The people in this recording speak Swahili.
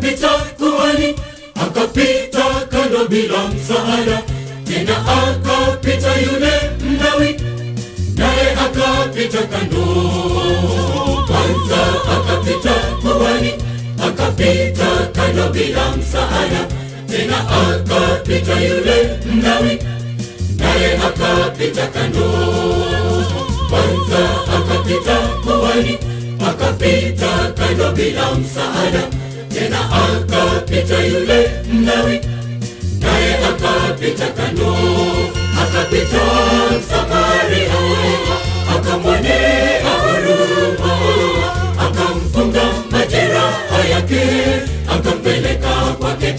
akapita kuhani, akapita kando bila msaada. Tena akapita yule Mlawi, naye akapita kando. Kwanza akapita kuhani, akapita kando bila msaada. Tena akapita yule Mlawi, naye akapita kando. Kwanza akapita kuhani, akapita kando bila msaada. Tena akapita yule Mlawi, naye akapita kando. Akapita Samaria, akamwonea huruma, akamfunga majeraha yake, akampeleka kwake.